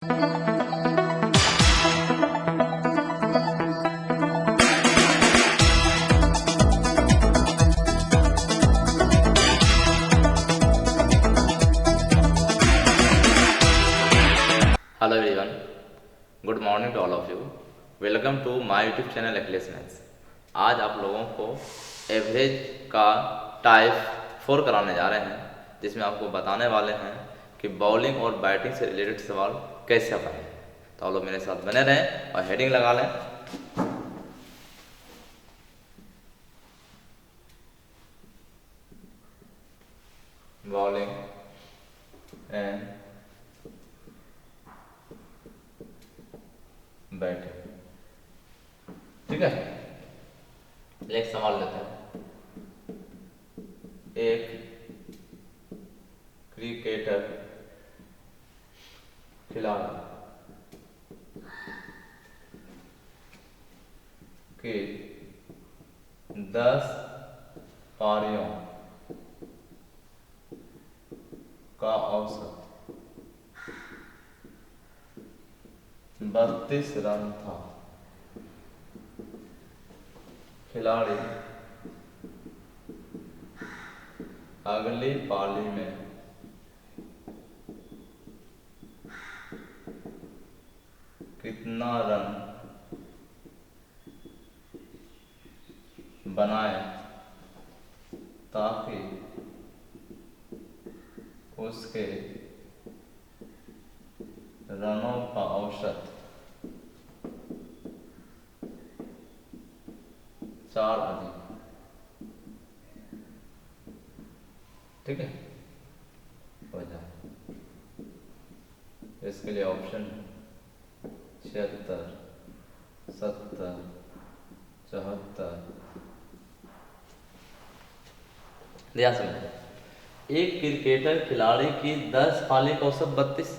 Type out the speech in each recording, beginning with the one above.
Hello everyone, good morning to all of you. Welcome to my YouTube channel Ecles maths. आज आप लोगों को average का type 4 कराने जा रहे हैं, जिसमें आपको बताने वाले हैं कि बॉलिंग और बैटिंग से रिलेटेड सवाल कैसे बनाएं। तो आप लोग मेरे साथ बने रहें और हेडिंग लगा लें। बॉलिंग एंड बैटिंग, ठीक है। एक सवाल लेते हैं। एक क्रिकेटर खिलाड़ी के 10 पारियों का औसत 32 रन था। खिलाड़ी अगली पाली में कितना रन बनाए ताकि उसके रनों का औसत 4 अधिक, ठीक है, हो जाए। इसके लिए ऑप्शन 76, 70, 74 ध्यान समझें। एक क्रिकेटर खिलाड़ी की 10 पारी का औसत 32,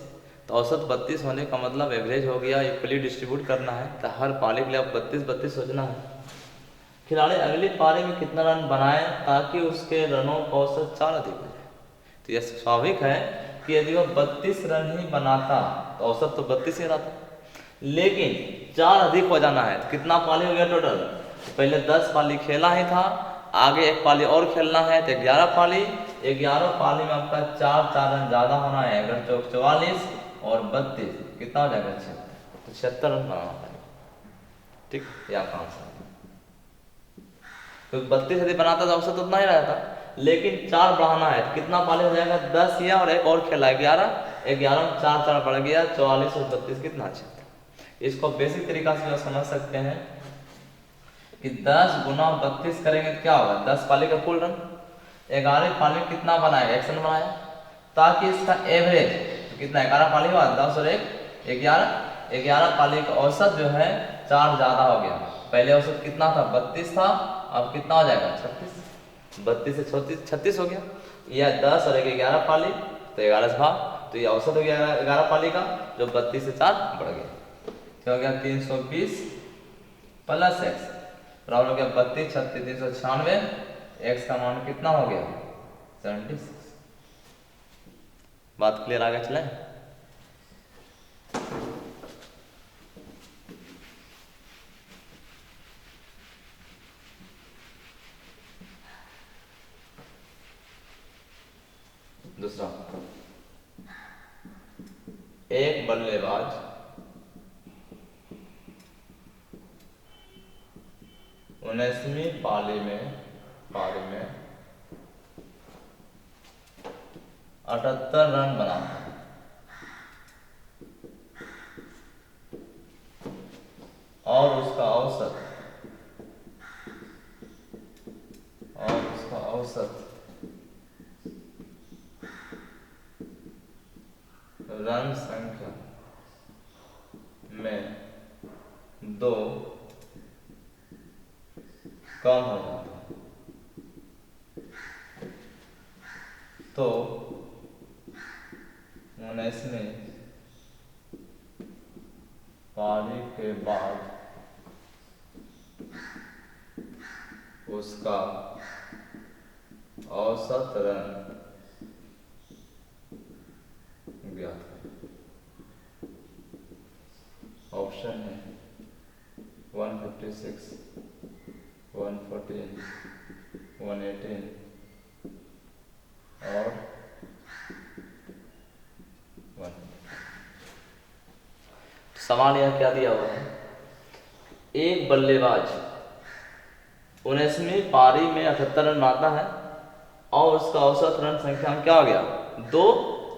तो औसत 32 होने का मतलब एवरेज हो गया, इक्वली डिस्ट्रीब्यूट करना है, तो हर पारी के लिए आप 32-32 सोचना है। खिलाड़ी अगली पारी में कितना रन बनाए ताकि उसके रनों का औसत 4 अधिक हो जाए। तो यह स्वाभाविक है कि यदि वह 32 रन ही बनाता तो औसत तो 32 ही रहता, लेकिन 4 अधिक हो जाना है। तो कितना पाली हो गया टोटल? तो पहले 10 पाली खेला ही था, आगे एक पाली और खेलना है तो 11 पाली। 11 पाली में आपका 4 रन ज्यादा होना है। अगर 44 और 32 कितना हो जाएगा? 76। तो 76 रन बनाना पड़ेगा, ठीक। ये आपका आंसर है। तो 32 यदि बनाता तो औसत उतना ही रहता, लेकिन 4 बढ़ाना है तो कितना पाली हो जाएगा? 10 या और एक और खेला 11 में 4 बढ़ गया, 44 और 32 कितना? 76। इसको बेसिक तरीका से जो समझ सकते हैं कि 10 गुना 32 करेंगे तो क्या होगा? 10 पाली का कुल रन। 11 पाली में कितना बनाएगा? 1 रन बनाया, ताकि इसका एवरेज तो कितना? 11 पाली हुआ, 10 और 1 11। 11 पाली का औसत जो है 4 ज्यादा हो गया। पहले औसत कितना था? 32 था, अब कितना हो जाएगा? 36। 32 से 36 हो गया। यह 10 और 11 पाली तो 11 से भाग, तो ये औसत हो गया 11 पाली का, जो 32 से 4 बढ़ गया। क्या हो गया? 320 प्लस एक्स, बराबर हो गया 32 36 396। एक्स का मान कितना हो गया? 76। बात क्लियर? आगे चले। दूसरा, एक बल्लेबाज 19वीं पारी में 78 रन बनाता है और उसका औसत रन संख्या में 2 कम हो जाता है, तो 19वीं पारी के बाद उसका औसत रन ज्ञात है। ऑप्शन है 156, 114, 118 और 1। सवाल यह क्या दिया हुआ है, एक बल्लेबाज 19वीं पारी में 78 रन बनाता है और उसका औसत रन संख्या में क्या हो गया, 2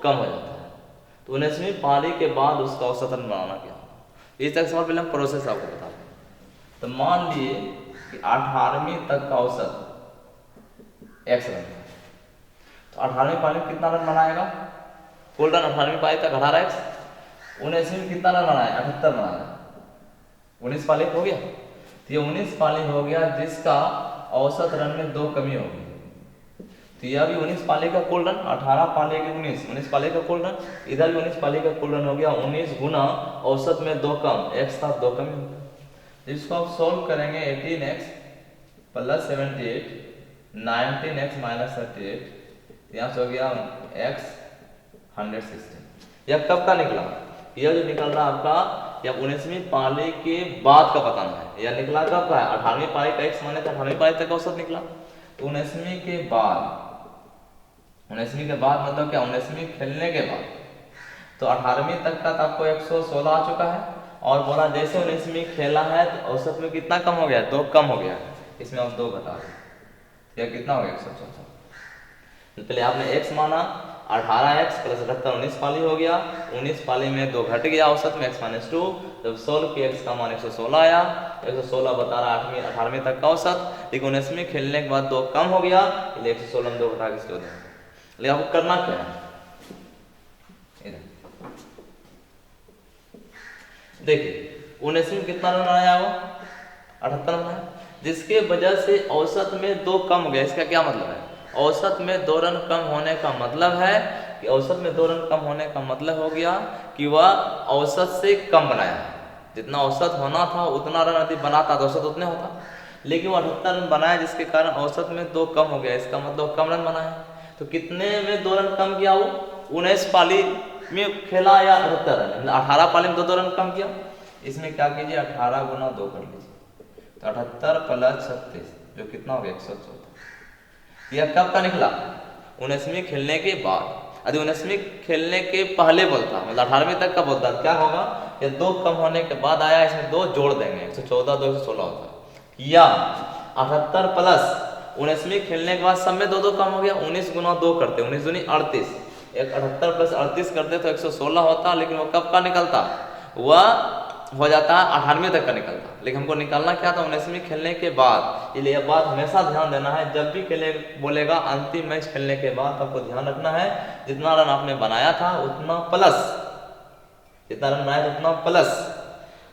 कम हो जाता है। तो 19वीं पारी के बाद उसका औसत रन बनाना क्या होगा। इस तक सवाल पहले हम प्रोसेस आपको बता दें। तो मान लिए कि 18वीं तक का औसत x रन था, तो 18वीं पारी में कितना रन बनाएगा, कुल रन 18वीं पारी तक 18x, 19वीं में कितना रन बनाया, 78 बनाया, 19 पाली हो गया। तो ये 19 पाली हो गया जिसका औसत रन में 2 कमी होगी। तो यह भी 19 पाली का कुल रन, 18 पाली के 19 पाली का कुल रन, इधर भी 19 पाली का कुल रन हो गया 19 गुना औसत में 2 कम, x था 2 कमी हो गया। जिसको आप सोल्व करेंगे 18x प्लस 78, 19x माइनस 38, यहाँ से हो गया x 116। यह कब का निकला, यह जो निकल रहा आपका यह 19वीं पाली के बाद का बताना है। यह निकला कब का है, 18वीं पाली का x माने 18वीं पाली तक का औसत निकला। तो 19वीं के बाद, 19वीं के बाद मतलब क्या, 19वीं खेलने के बाद। तो 18वीं तक का आपको 116 आ चुका है और बोला जैसे 19वीं खेला है तो औसत में कितना कम हो गया, 2 कम हो गया। इसमें आप 2 घटा दो, यह कितना हो गया 114। तो पहले आपने x माना, 18x प्लस 78 19 पाली हो गया, 19 पाली में 2 घट गया औसत में x - 2। जब सोल्व किया x का मान 116 आया, 116 बता रहा 18वीं तक का औसत, लेकिन 19वीं खेलने के बाद 2 कम हो गया, इसलिए 116 में 2 घटा के 14। लेकिन आपको करना क्या है, देखिए 19वीं में कितना रन आया वो 78 रन आया, जिसके वजह से औसत में 2 कम हो गया। इसका क्या मतलब है, औसत में 2 रन कम होने का मतलब है कि औसत में 2 रन कम होने का मतलब हो गया कि वह औसत से कम बनाया है। जितना औसत होना था उतना रन यदि बनाता तो औसत उतने होता, लेकिन वो 78 रन बनाया जिसके कारण औसत में 2 कम हो गया। इसका मतलब कम रन बनाया। तो कितने में 2 रन कम किया, वो 19 पाली में खेला या 78 रन, 18 पाली में 2 रन कम किया। इसमें क्या कीजिए 18 गुना 2 कर लीजिए, तो 78 प्लस 36 जो कितना हो गया 114। यह कब का निकला, 19वीं खेलने के बाद। यदि 19वीं खेलने के पहले बोलता, मतलब 18वीं तक का बोलता, क्या होगा, ये 2 कम होने के बाद आया, इसमें 2 जोड़ देंगे, 114 2 116 होता है। या 78 प्लस 19वीं खेलने के बाद सब में 2 कम हो गया, 19 गुना 2 करते, 19 दूनी 38, एक 78 प्लस 38 करते तो 116 होता, लेकिन वो कब का निकलता, वह हो जाता है 18वीं तक का निकलता। लेकिन हमको निकालना क्या था, 19वीं खेलने के बाद। इसलिए यह बात हमेशा ध्यान देना है, जब भी खेले बोलेगा अंतिम मैच खेलने के बाद आपको ध्यान रखना है जितना रन आपने बनाया था उतना प्लस, जितना रन बनाया था उतना प्लस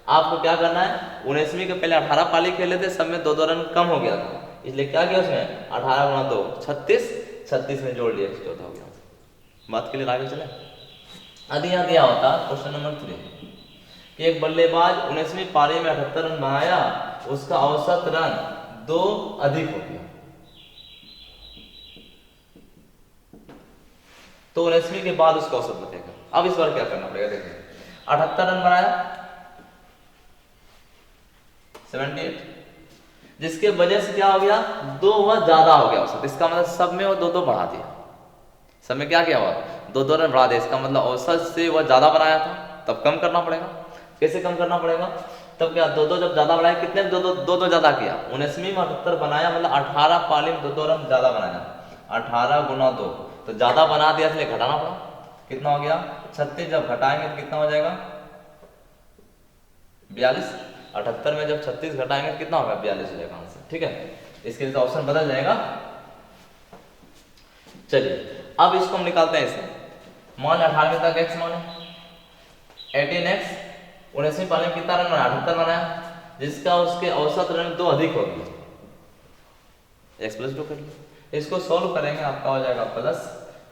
आपको क्या करना है। 19वीं के पहले 18 पाली खेले थे, सब में 2 रन कम हो गया था, इसलिए क्या किया उसमें 18 गुना 2 36, 36 में जोड़ लिया 114 हो गया। बात के लिए आगे चले। यदि यहाँ दिया होता क्वेश्चन नंबर 3 कि एक बल्लेबाज 19वीं पारी में 78 रन बनाया, उसका औसत रन 2 अधिक हो गया, तो 19वीं के बाद उसका औसत बतेगा। अब इस बार क्या करना पड़ेगा, देखिए 78 रन बनाया 78, जिसके वजह से क्या हो गया 2 वह ज्यादा हो गया औसत। इसका मतलब सब में वो 2 बढ़ा दिया, सब में क्या किया हुआ 2 रन बढ़ा दिया। इसका मतलब औसत से वह ज्यादा बनाया था, तब कम करना पड़ेगा। कैसे कम करना पड़ेगा, तब क्या 2 जब ज्यादा बनाया, कितने 2 ज्यादा किया, 19वीं में 78 बनाया, मतलब 18 पाली में 2 रन ज्यादा बनाया, 18 गुना 2, तो ज्यादा बना दिया इसलिए घटाना पड़ा। कितना हो गया 36, जब घटाएंगे तो कितना हो जाएगा 42। 78 में जब 36 घटाएंगे तो कितना होगा 42 हो जाएगा आंसर, ठीक है। इसके लिए तो ऑप्शन बदल जाएगा। चलिए अब इसको हम निकालते हैं इसे, मान 18वीं तक x माने 18x, 19वीं पाली में कितना रन बनाया 78 बनाया, जिसका उसके औसत रन 2 अधिक हो गया, x + 2 कर लिया। इसको सोल्व करेंगे आपका हो जाएगा प्लस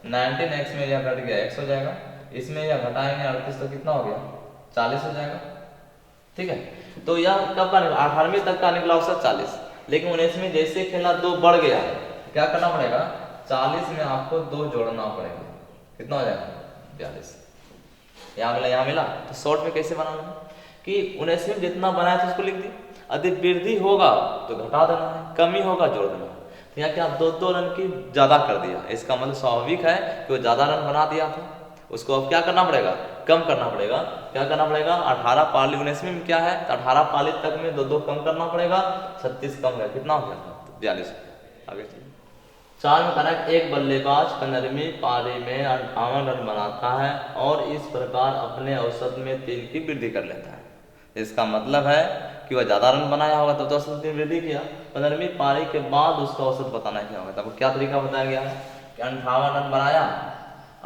19x में यह घट गया x हो जाएगा, इसमें यह घटाएंगे 38 तो कितना हो गया 40 हो जाएगा, ठीक है। तो यह कब का निकला 18वीं तक का निकला औसत 40, लेकिन 19वीं जैसे खेला 2 बढ़ गया, क्या करना पड़ेगा 40 में आपको 2 जोड़ना पड़ेगा, कितना हो जाएगा 42। यहाँ मिला तो शॉर्ट में कैसे बनाना है, कि 19वीं में जितना बनाया था उसको लिख दी, यदि वृद्धि होगा तो घटा देना है, कमी होगा जोड़ देना है। तो यहाँ क्या 2-2 रन की ज़्यादा कर दिया, इसका मतलब स्वाभाविक है कि वो ज़्यादा रन बना दिया था, उसको अब क्या करना पड़ेगा, कम करना पड़ेगा। क्या करना पड़ेगा, 18 पाली 19वीं में क्या है, तो 18 पाली तक में 2-2 कम करना पड़ेगा, 36 कम है, कितना हो गया, 42। आगे चलिए 4 में कहना है एक बल्लेबाज 15वीं पारी में 58 रन बनाता है और इस प्रकार अपने औसत में 3 की वृद्धि कर लेता है। इसका मतलब है कि वह ज़्यादा रन बनाया होगा तो औसत में वृद्धि किया, 15वीं पारी के बाद उसका औसत बताना क्या होगा। तब क्या तरीका बताया गया है कि 58 रन बनाया,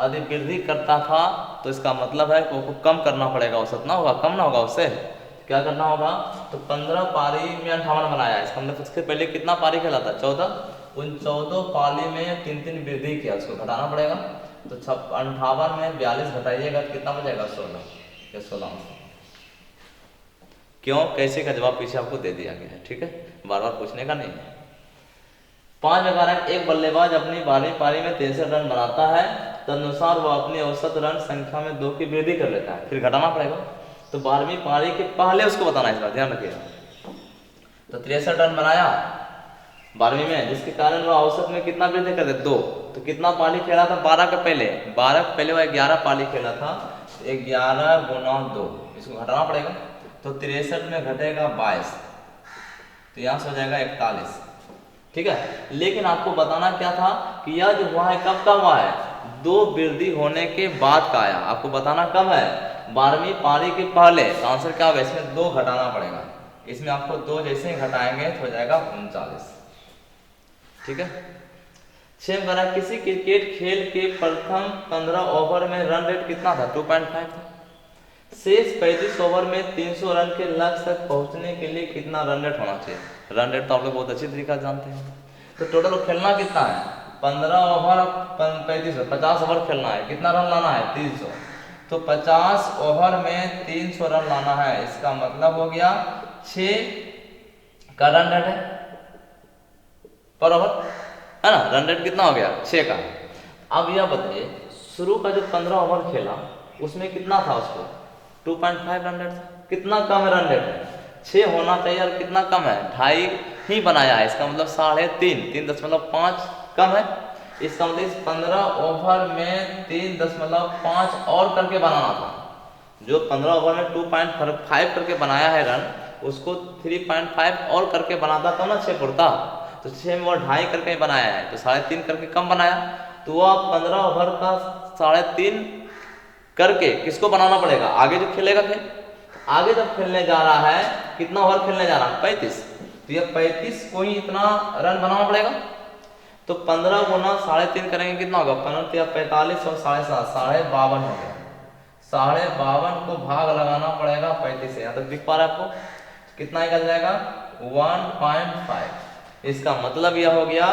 यदि वृद्धि करता था तो इसका मतलब है कि उसको कम करना पड़ेगा, औसत ना होगा, कम ना होगा उससे, क्या करना होगा, तो 15 पारी में 58 बनाया, इसका मतलब उसके पहले कितना पारी खेला था, 14, उन 14 पाली में 3-3 वृद्धि किया, उसको घटाना पड़ेगा। तो 58 में 42 घटाइएगा तो कितना बचेगा, 16 या 16। क्यों, कैसे का जवाब पीछे आपको दे दिया गया है, ठीक है, बार बार पूछने का नहीं है। 5 में कह रहा है एक बल्लेबाज अपनी 12वीं पारी में 63 रन बनाता है, तदनुसार वह अपनी औसत रन संख्या में 2 की वृद्धि कर लेता है, फिर घटाना पड़ेगा। तो 12वीं पारी के पहले उसको बताना है, इस बार ध्यान रखिएगा। तो 63 रन बनाया 12वीं में, जिसके कारण वह औसत में कितना वृद्धि कर दे, 2। तो कितना पाली खेला था, 12 के पहले, 12 के पहले वह 11 पाली खेला था, 11 गुना 2, इसको घटाना पड़ेगा। तो 63 में घटेगा 22, तो यहाँ से हो जाएगा 41, ठीक है। लेकिन आपको बताना क्या था कि यह जो हुआ है कब का हुआ है, 2 वृद्धि होने के बाद का आया, आपको बताना कब है, 12वीं पारी के पहले। तो आंसर क्या होगा, इसमें 2 घटाना पड़ेगा, इसमें आपको 2 जैसे ही घटाएंगे तो हो जाएगा 39, ठीक है। 6 में कहा किसी क्रिकेट खेल के प्रथम 15 ओवर में रन रेट कितना था, 2.5 था। शेष 35 ओवर में 300 रन के लक्ष्य तक पहुंचने के लिए कितना रन रेट होना चाहिए। रन रेट तो आप लोग बहुत अच्छी तरीका जानते हैं। तो टोटल खेलना कितना है, 15 ओवर 35, 50 ओवर खेलना है, कितना रन लाना है, 300। तो 50 ओवर में 300 रन लाना है, इसका मतलब हो गया 6 का रन रेट है पर ओवर, है ना। रन रेट कितना हो गया, 6 का। अब यह बताइए शुरू का जो 15 ओवर खेला उसमें कितना था, उसको 2.5 रन रेट था, कितना कम रन रेट है, 6 होना चाहिए और कितना कम है, 2.5 ही बनाया है, इसका मतलब 3.5, 3.5 कम है। इसका मतलब इस 15 ओवर में 3.5 और करके बनाना था। जो 15 ओवर में 2.5 करके बनाया है रन, उसको 3.5 और करके बनाता तो ना 6 पुरता। तो 6 में वो 2.5 करके बनाया है, तो 3.5 करके कम बनाया। तो वह 15 ओवर का 3.5 करके किसको बनाना पड़ेगा, आगे जो खेलेगा। फिर आगे जब खेलने जा रहा है, कितना ओवर खेलने जा रहा है, 35। तो ये 35 को ही इतना रन बनाना पड़ेगा। तो 15 गुना 3.5 करेंगे, कितना होगा, 45 और 7.5, 52 हो गया। 52 को भाग लगाना पड़ेगा 35 से, यहाँ तक दिख पा रहा है आपको, कितना निकल जाएगा, 1.5। इसका मतलब यह हो गया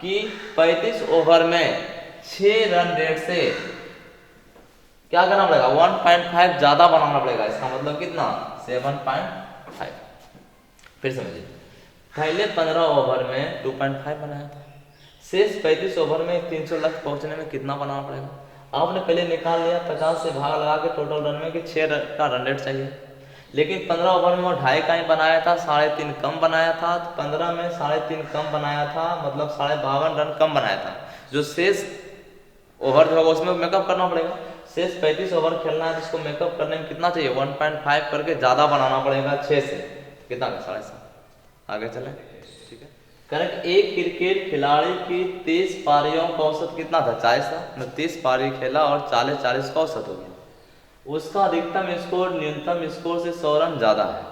कि 35 ओवर में 6 रन रेट से क्या करना पड़ेगा, 1.5 ज्यादा बनाना पड़ेगा। इसका मतलब कितना, 7.5। फिर समझिए, पहले 15 ओवर में 2.5 बनाया था, शेष 35 ओवर में 300 लक्ष्य पहुंचने में कितना बनाना पड़ेगा। आपने पहले निकाल लिया 50 से भाग लगा के टोटल रन में कि 6 का रन रेट चाहिए। लेकिन 15 ओवर में वो 2.5 का ही बनाया था, 3.5 कम बनाया था। तो 15 में 3.5 कम बनाया था, मतलब 52 रन कम बनाया था। जो शेष ओवर जो होगा उसमें मेकअप करना पड़ेगा। शेष 35 ओवर खेलना है, जिसको मेकअप करने में कितना चाहिए, 1.5 करके ज्यादा बनाना पड़ेगा 6 से, कितना का 7.5। आगे चले, ठीक है। करेक्ट, एक क्रिकेट खिलाड़ी की 30 पारियों का औसत कितना था, 40 था। मतलब 30 पारी खेला और 40 का औसत हो गया। उसका अधिकतम स्कोर न्यूनतम स्कोर से 100 रन ज्यादा है।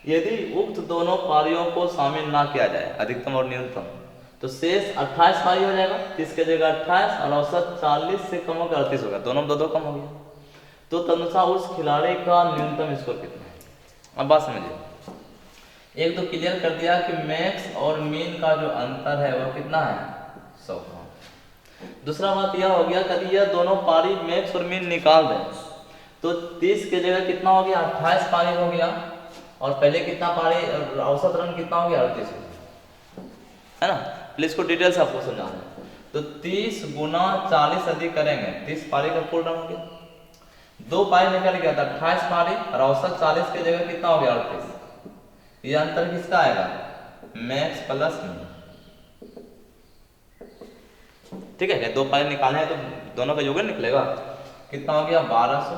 यदि उक्त दोनों पारियों को शामिल ना किया जाए, अधिकतम और न्यूनतम, तो शेष 28 पारी हो जाएगा, 30 के जगह 28 और औसत 40 से कम होकर 38 होगा, दोनों में 2-2 कम हो गया। तो तदनुसार उस खिलाड़ी का न्यूनतम स्कोर कितना है। अब बात समझिए, एक तो क्लियर कर दिया कि मैक्स और मीन का जो अंतर है वह कितना है, 100 का। दूसरा बात यह हो गया कि यह दोनों पारी मैक्स और मीन निकाल दें, तो 30 के जगह कितना हो गया, 28 पारी हो गया, और पहले कितना पारी औसत रन कितना हो गया, 38 है ना। प्लीज को डिटेल से आपको समझाना है। तो 30 गुना 40 अधिक करेंगे, 30 पारी का फुल रन हो गया। दो पारी निकल गया था 28 पारी और औसत 40 की जगह कितना हो गया 38। ये अंतर किसका आएगा? मैक्स प्लस मिन। ठीक है, दो पारी निकाले हैं तो दोनों का योग निकलेगा। कितना हो गया 1200,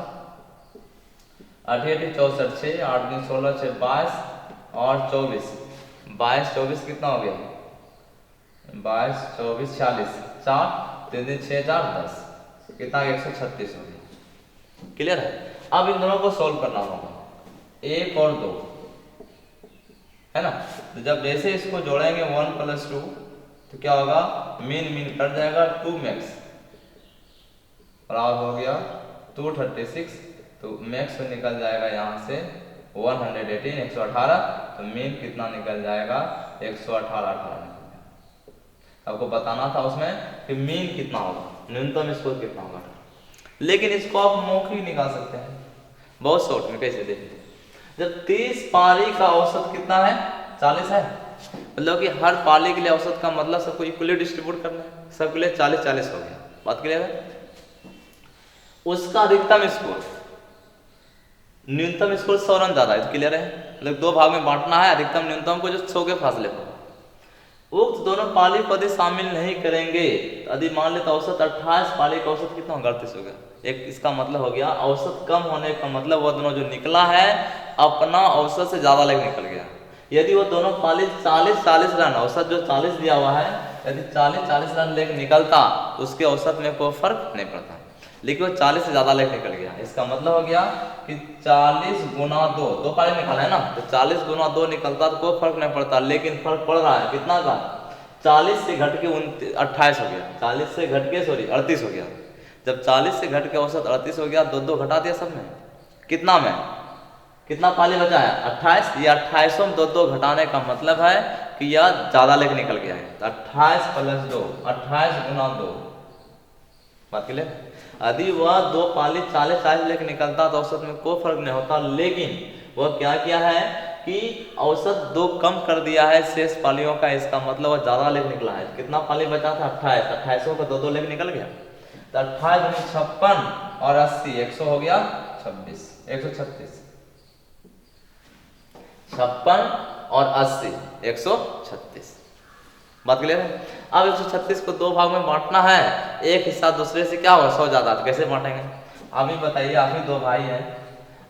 8 8 64, 6 8 3 16, 6 22 और 24, 22 24 कितना हो गया 22 24 40, 4 3 3 6 4 10, कितना 136 हो गया। क्लियर है? अब इन दोनों को सोल्व करना होगा, 1 और 2 है ना। तो जब जैसे इसको जोड़ेंगे 1 + 2 तो क्या होगा, मीन मीन कट जाएगा, 2 मैक्स बराबर हो गया 236। तो मैक्स तो निकल जाएगा यहाँ से 118 118, तो मीन कितना निकल जाएगा 118 आपको बताना था उसमें कि मीन कितना होगा, न्यूनतम स्कोर कितना होगा। लेकिन इसको आप मौखिक निकाल सकते हैं बहुत शॉर्ट में। कैसे देखिए, जब 30 पारी का औसत कितना है 40 है, मतलब कि हर पाली के लिए औसत का मतलब सबको इक्वली डिस्ट्रीब्यूट करना है, सबके लिए 40 40 हो गया। बात क्लियर है? उसका अधिकतम स्कोर न्यूनतम स्कोर 100 रन ज्यादा है। तो क्लियर है? मतलब दो भाग में बांटना है, अधिकतम न्यूनतम को जो 100 के फासले पर। उक्त दोनों पाली को यदि शामिल नहीं करेंगे तो यदि मान लेते औसत 28 पाली का औसत कितना होगा 38 हो गया। एक इसका मतलब हो गया औसत कम होने का मतलब वह दोनों जो निकला है अपना औसत से ज्यादा लेकर निकल गया। यदि वो दोनों पाली 40 40 रन, औसत जो 40 दिया हुआ है, यदि 40 40 रन लेकर निकलता तो उसके औसत में कोई फर्क नहीं पड़ता, लेकिन वो 40 से ज्यादा लेकर निकल गया। इसका मतलब हो गया कि 40 गुना 2, दो पारी निकाला है ना, तो 40 गुना 2 निकलता तो कोई फर्क नहीं पड़ता, लेकिन फर्क पड़ रहा है कितना का, 40 से घट के 28 हो गया, 40 से घट के 38 हो गया। जब 40 से घट के औसत 38 हो गया, दो दो घटा दिया सब में, कितना में, कितना पाली बचा है 28, ये 28 में दो दो घटाने का मतलब है कि यह ज्यादा लेकर निकल गया है। तो 28 + 2, 28 गुना 2। बात के लिए यदि वह दो पाली 40 40 लेकर निकलता तो औसत में कोई फर्क नहीं होता, लेकिन वह क्या किया है कि औसत 2 कम कर दिया है शेष पालियों का। इसका मतलब वह ज्यादा लेकर निकला है। कितना पाली बचा था 28, 28 का 2 2 लेकर निकल गया, तो 28 × 56 और 80, 100 हो गया 26, 136, 56 और 80 136। बात क्लियर है? अब 136 को दो भाग में बांटना है, एक हिस्सा दूसरे से क्या होगा 100 ज्यादा, तो कैसे बांटेंगे आप ही बताइए। आप ही दो भाई हैं,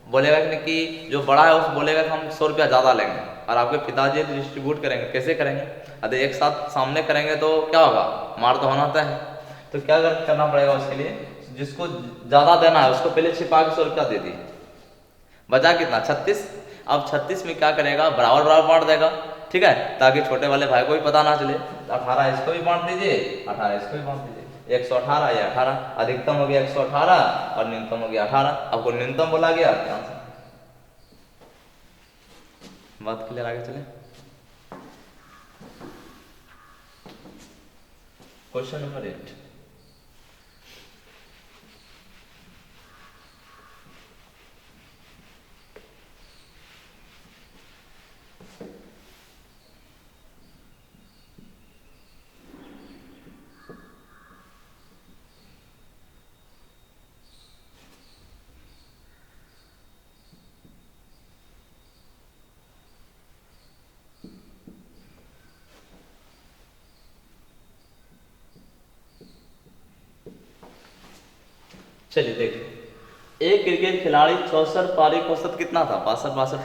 बोलेगा कि जो बड़ा है उस बोलेगा कि हम 100 रुपया ज्यादा लेंगे, और आपके पिताजी डिस्ट्रीब्यूट करेंगे, कैसे करेंगे? अगर एक साथ सामने करेंगे तो क्या होगा, मार तो होना होता है। तो क्या करना पड़ेगा उसके लिए, जिसको ज्यादा देना है उसको पहले छिपा के 100 रुपया दे दिए, बचा कितना 36। अब 36 में क्या करेगा, बराबर बराबर बांट देगा, ठीक है, ताकि छोटे वाले भाई को भी पता ना चले। 18 इसको भी बांट दीजिए, 18 इसको भी बांट दीजिए, 118 या 18, अधिकतम हो गया 118 और न्यूनतम हो गया 18। आपको न्यूनतम बोला गया, ध्यान से बात क्लियर, आगे चले। क्वेश्चन नंबर 8, चलिए देखिए। एक क्रिकेट खिलाड़ी 64 पारी का औसत कितना था 62 था,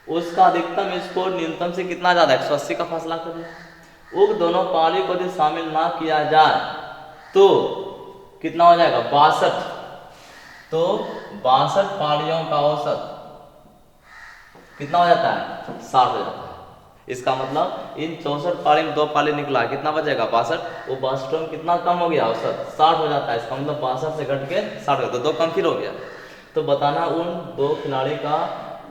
उसका अधिकतम स्कोर न्यूनतम से कितना ज्यादा 180 का फासला कर लिया। उक्त दोनों पारी को यदि शामिल ना किया जाए तो कितना हो जाएगा 62, तो 62 पारियों का औसत कितना हो जाता है 60 हो जाता है। इसका मतलब इन 64 पारी में 2 पारी निकला, कितना बचेगा 62, वो 62 में कितना कम हो गया औसत 60 हो जाता है। इसका मतलब 62 से घट के 60 हो, तो 2 कम फिर हो गया। तो बताना उन दो खिलाड़ी का,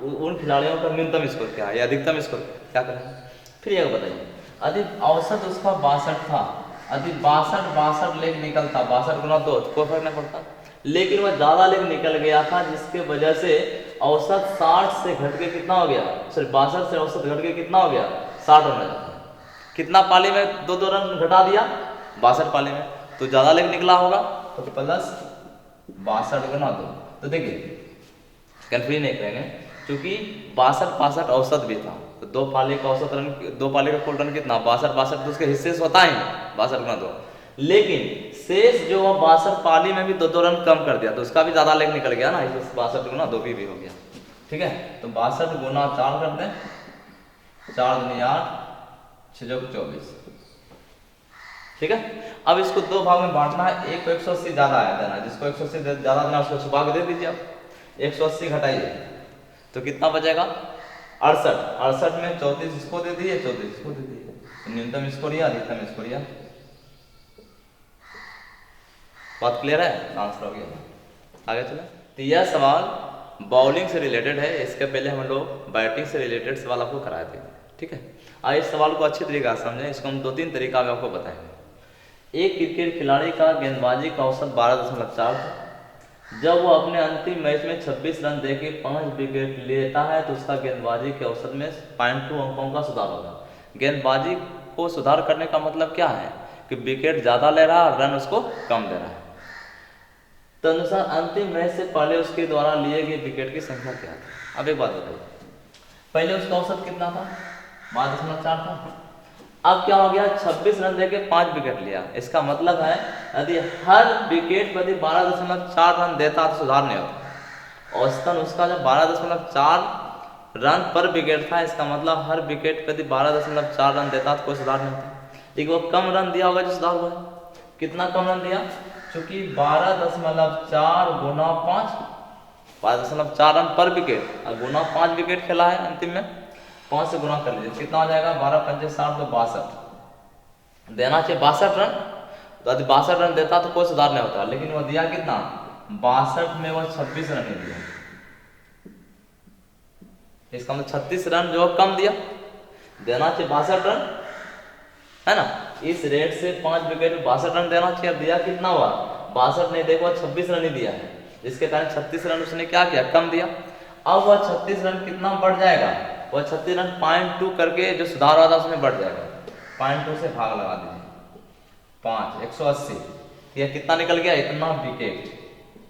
उन खिलाड़ियों का न्यूनतम स्कोर क्या है या अधिकतम स्कोर क्या करेंगे। फिर ये बताइए, यदि औसत उसका 62 था, यदि 62 लेकर निकलता, 62 गुना 2 कोई फर्क नहीं पड़ता, लेकिन वह ज्यादा लेकर निकल गया था, जिसके वजह से औसत 60 से घट के कितना हो गया, सॉरी 62 से औसत घट के कितना हो गया 60 रन जाता है। कितना पाली में 2 2 रन घटा दिया 62 पाली में, तो ज्यादा लेकर निकला होगा, तो प्लस 62 गुना 2 तो देखिए कंफ्यूज नहीं करेंगे, क्योंकि 62 औसत भी था, तो दो पाली का औसत रन, दो पाली का कुल रन कितना 62 तो उसके हिस्से से होता ही 62 × 2, लेकिन शेष जो 62 पाली में भी दो रन कम कर दिया, तो उसका भी ज्यादा लेग निकल गया ना, 62 × 2 भी हो गया। ठीक है, तो 62 × 4 कर दें, 4 दूनी 8, 6 × 24। ठीक है, अब इसको दो भाग में बांटना है, एक को 180 ज्यादा है देना, जिसको 180 ज्यादा देना उसको छुपा के दे दीजिए आप। 180 घटाइए तो कितना बचेगा 68, 68 में 34 इसको दे दिए, 34 इसको दे दिए, तो न्यूनतम इसको लिया, अधिकतम इसको लिया। बात क्लियर है, आंसर हो गया। आगे चले, तो यह सवाल बॉलिंग से रिलेटेड है, इसके पहले हम लोग बैटिंग से रिलेटेड सवाल आपको कराए थे। ठीक है, आइए इस सवाल को अच्छी तरीके से समझें, इसको हम 2-3 तरीका में आपको बताएंगे। एक क्रिकेट खिलाड़ी का गेंदबाजी का औसत 12.4 था, जब वो अपने अंतिम मैच में 26 रन देके 5 विकेट लेता है तो उसका गेंदबाजी के औसत में 0.2 अंकों का सुधार होगा। गेंदबाजी को सुधार करने का मतलब क्या है कि विकेट ज्यादा ले रहा है, रन उसको कम दे रहा है। तो अनुसार अंतिम मैच से पहले उसके द्वारा लिए गए विकेट की संख्या क्या थी। अब एक बात बताइए, पहले उसका औसत कितना था 12.4 था, अब क्या हो गया 26 रन देके 5 विकेट लिया। इसका मतलब है यदि हर विकेट प्रति 12.4 रन देता तो सुधार नहीं होता। औसतन उसका जो 12.4 रन पर विकेट था, इसका मतलब हर विकेट प्रति 12.4 रन देता तो कोई सुधार नहीं होता। लेकिन वो कम रन दिया होगा जो सुधार हुआ है। कितना कम रन दिया, क्योंकि 12.4 गुना 5, 12.4 रन पर विकेट और गुना 5 विकेट खेला है अंतिम में, 5 से गुना कर लीजिए कितना हो जाएगा 12 पंचे 60 तो 62 देना चाहिए 62 रन। तो यदि 62 रन देता तो कोई सुधार नहीं होता, लेकिन वो दिया कितना 62 में वो 26 रन ही दिया। इसका मतलब 36 रन जो कम दिया, देना चाहिए 62 रन है ना। इस रेट से 5 विकेट में 62 रन देना चाहिए, अब दिया कितना हुआ 62 नहीं, देखो 26 रन ही दिया है, जिसके कारण 36 रन उसने क्या किया कम दिया। अब वह 36 रन कितना बढ़ जाएगा, वह 36 रन 0.2 करके जो सुधार हुआ था उसमें बढ़ जाएगा। 0.2 से भाग लगा दीजिए 5, 180, यह कितना निकल गया इतना विकेट।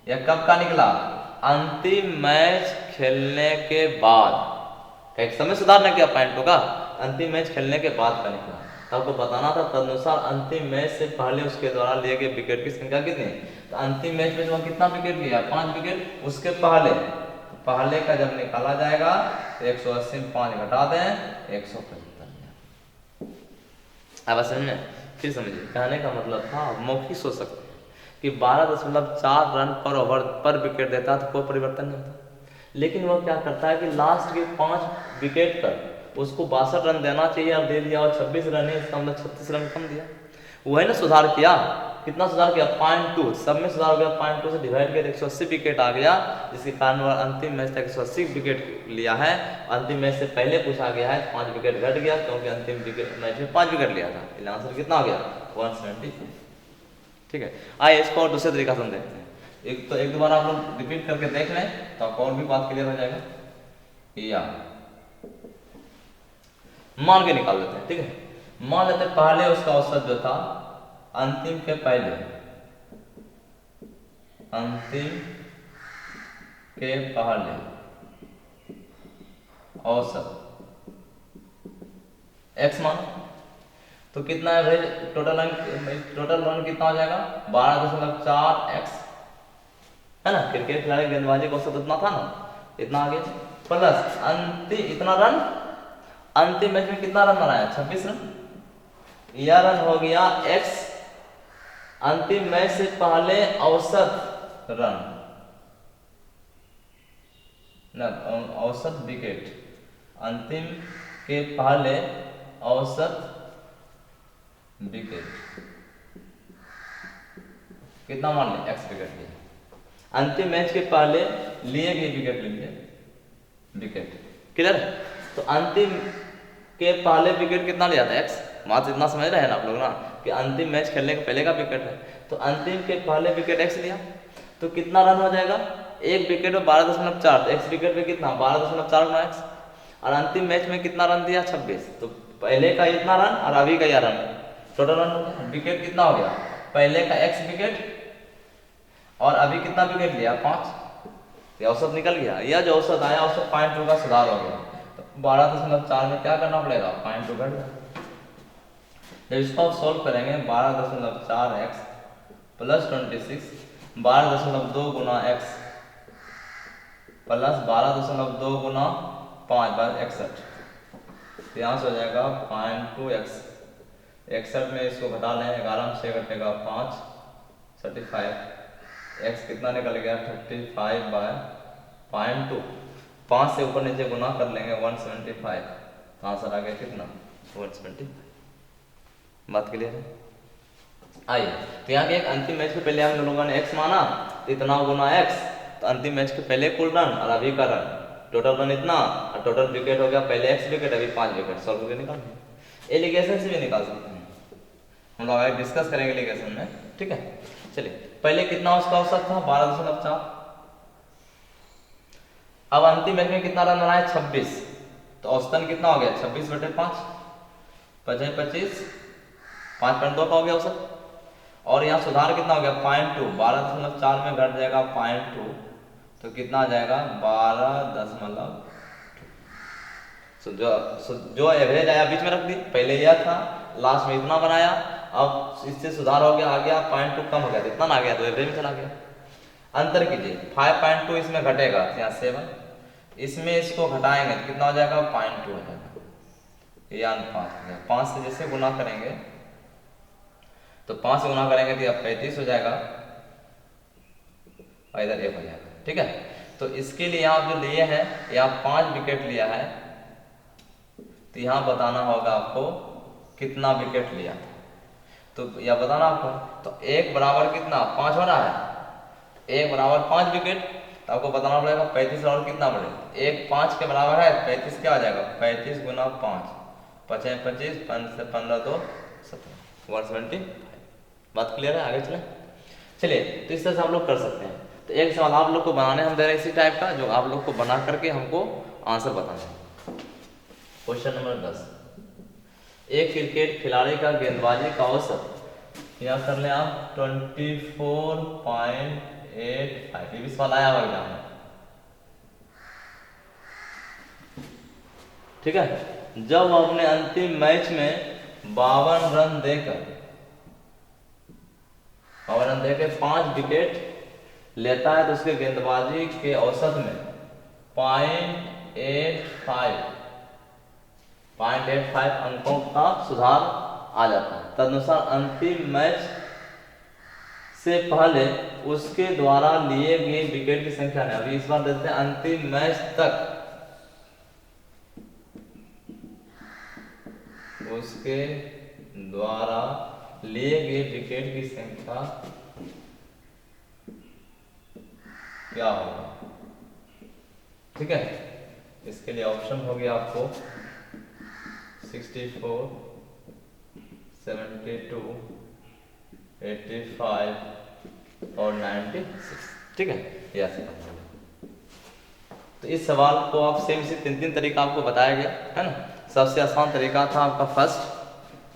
यह कब का निकला, अंतिम मैच खेलने के बाद। एक समय सुधार नहीं किया 0.2 का, अंतिम मैच खेलने के बाद का निकला। आपको बताना था तदनुसार अंतिम मैच से पहले उसके द्वारा लिए गए विकेट की संख्या कितनी, तो अंतिम मैच में जो कितना विकेट लिया 5 विकेट, उसके पहले का जब निकाला जाएगा तो 180 में 5 घटा दें 175। अब समझ में, फिर समझिए कहने का मतलब था, मौखिक सोच सकते हैं कि 12.4 रन पर ओवर पर विकेट देता तो कोई परिवर्तन नहीं होता, लेकिन वह क्या करता है कि लास्ट के 5 विकेट पर उसको 62 रन देना चाहिए और दे दिया, और 26 रन है, इसका मतलब 36 रन कम दिया। वही ना सुधार किया, कितना सुधार किया 0.2, सब में सुधार हो गया, 0.2 से डिवाइड किया 180 विकेट आ गया, जिसके कारण वह अंतिम मैच तक 180 विकेट लिया है। अंतिम मैच से पहले पूछा गया है 5 विकेट घट गया, क्योंकि अंतिम मैच में 5 विकेट लिया था, इसलिए आंसर कितना हो गया 170। ठीक है, आइए इसको और दूसरे तरीका से देखते हैं। एक दो बार आप लोग रिपीट करके देख लें तो आपको और भी बात क्लियर हो जाएगा। या मान के निकाल लेते हैं। ठीक है, मान लेते पहले उसका औसत जो था अंतिम के पहले, औसत x मान, तो कितना है भाई टोटल रन कितना हो जाएगा 12.4x है ना। क्रिकेट खिलाड़ी गेंदबाजी का औसत इतना था ना, इतना आगे प्लस अंतिम इतना रन, अंतिम मैच में कितना रन बनाया 26 रन, यह रन हो गया x अंतिम मैच से पहले औसत रन ना, औसत विकेट, अंतिम के पहले औसत विकेट कितना मान लें x विकेट लिए, अंतिम मैच के पहले लिए गए विकेट लेंगे विकेट। क्लियर, तो अंतिम के पहले विकेट कितना लिया था x, बात इतना समझ रहे हैं ना आप लोग ना कि अंतिम मैच खेलने के पहले का विकेट है, तो अंतिम के पहले विकेट x लिया तो कितना रन हो जाएगा, एक विकेट में 12.4, तो x विकेट पे कितना 12.4 गुना x, और अंतिम मैच में कितना रन दिया 26, तो पहले का इतना रन और अभी का यह रन, टोटल रन हो गया। विकेट कितना हो गया, पहले का x विकेट और अभी कितना विकेट लिया 5, ये औसत निकल गया, यह जो औसत आया औसत 0.2 का सुधार हो गया। तो 12.4 में क्या करना पड़ेगा, 0.2 घट गया। जब इसको आप सॉल्व करेंगे 12.4x प्लस 26 12.2 गुना x प्लस 12.2 गुना 5 61, तो यहाँ से हो जाएगा 0.2x। 61 में इसको घटा लें, 11 से घटेगा 5 35, x कितना निकल गया 35/0.2। 5 से ऊपर नीचे गुना कर लेंगे 175, तो आंसर आ गया कितना 175। बात क्लियर है। आइए, तो यहाँ के एक अंतिम मैच के पहले हम लोगों ने x माना, तो इतना गुना x, तो अंतिम मैच के पहले कुल रन और अभी का रन, टोटल रन इतना और टोटल विकेट हो गया, पहले x विकेट अभी 5 विकेट, सॉल्व करके निकालते। एलिगेशन से भी निकाल सकते हैं, हम लोग आगे डिस्कस करेंगे एलिगेशन में, ठीक है। चलिए, पहले कितना उसका औसत था 12.4, अब अंतिम मैच में कितना रन रहा है 26, तो औसतन कितना हो गया 26/5, 25 5.2 का हो गया औसत। और यहाँ सुधार कितना हो गया 0.2, 12.4 में घट जाएगा 0.2, तो कितना आ जाएगा 12. जो एवरेज आया बीच में रख दी, पहले यह था, लास्ट में इतना बनाया, अब इससे सुधार हो गया, आ गया 0.2 कम हो गया, इतना आ गया तो एवरेज में चला गया। अंतर कीजिए, 5.2 इसमें घटेगा, यहाँ 7, इसमें इसको घटाएंगे तो कितना हो जाएगा 0.2 हो जाएगा, या 5 से जैसे गुना करेंगे तो 5 से गुना करेंगे तो यह 35 हो जाएगा और इधर 1 हो जाएगा, ठीक है। तो इसके लिए यहाँ जो लिए हैं, यहाँ 5 विकेट लिया है, तो यहाँ बताना होगा आपको कितना विकेट लिया, तो यह बताना आपको। तो 1 बराबर कितना 5 हो रहा है, 1 बराबर 5 विकेट, तो आपको बताना पड़ेगा 35 और कितना बढ़ेगा, 1 5 के बराबर है, 35 क्या आ जाएगा 35 गुना 5, 5 25, 5 से 15 2 17, 175। बात क्लियर है, आगे चले। चलिए, तो इस तरह से आप लोग कर सकते हैं। तो एक सवाल आप लोग को बनाने हम दे रहे हैं इसी टाइप का, जो आप लोग को बना करके हमको आंसर बताना है। क्वेश्चन नंबर 10, एक क्रिकेट खिलाड़ी का गेंदबाजी का औसत, या कर ले आप 24.85, ये भी सवाल आया हुआ एग्जाम में, ठीक है। जब अपने अंतिम मैच में 52 रन देकर 5 विकेट लेता है, तो उसके गेंदबाजी के औसत में 0.85 अंकों का सुधार आ जाता है। तदनुसार अंतिम मैच से पहले उसके द्वारा लिए गए विकेट की संख्या है। अभी इस बार देखते हैं अंतिम मैच तक उसके द्वारा लिए गए विकेट की संख्या क्या होगा, ठीक है। इसके लिए ऑप्शन हो गया आपको 64, 72, 85 और 96, ठीक है। यस, तो इस सवाल को आप सेम से 3 तरीका आपको बताया गया है ना। सबसे आसान तरीका था आपका फर्स्ट,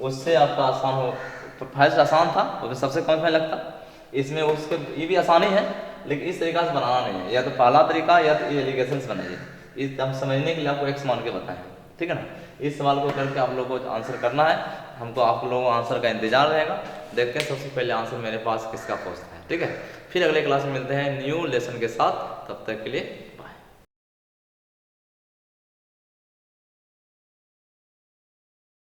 उससे आपका आसान हो, फर्स्ट आसान था, वो सबसे कम समय लगता। इसमें उसके ये भी आसानी है, लेकिन इस तरीका से बनाना नहीं है, या तो पहला तरीका या तो एलिगेशन बनाइए। इस हम समझने के लिए आपको एक्स मान के बताएं, ठीक है ना। इस सवाल को करके आप लोगों को आंसर करना है, हमको आप लोगों को आंसर का इंतजार रहेगा। देखते हैं सबसे पहले आंसर मेरे पास किसका पहुंचता है, ठीक है। फिर अगले क्लास में मिलते हैं न्यू लेसन के साथ, तब तक के लिए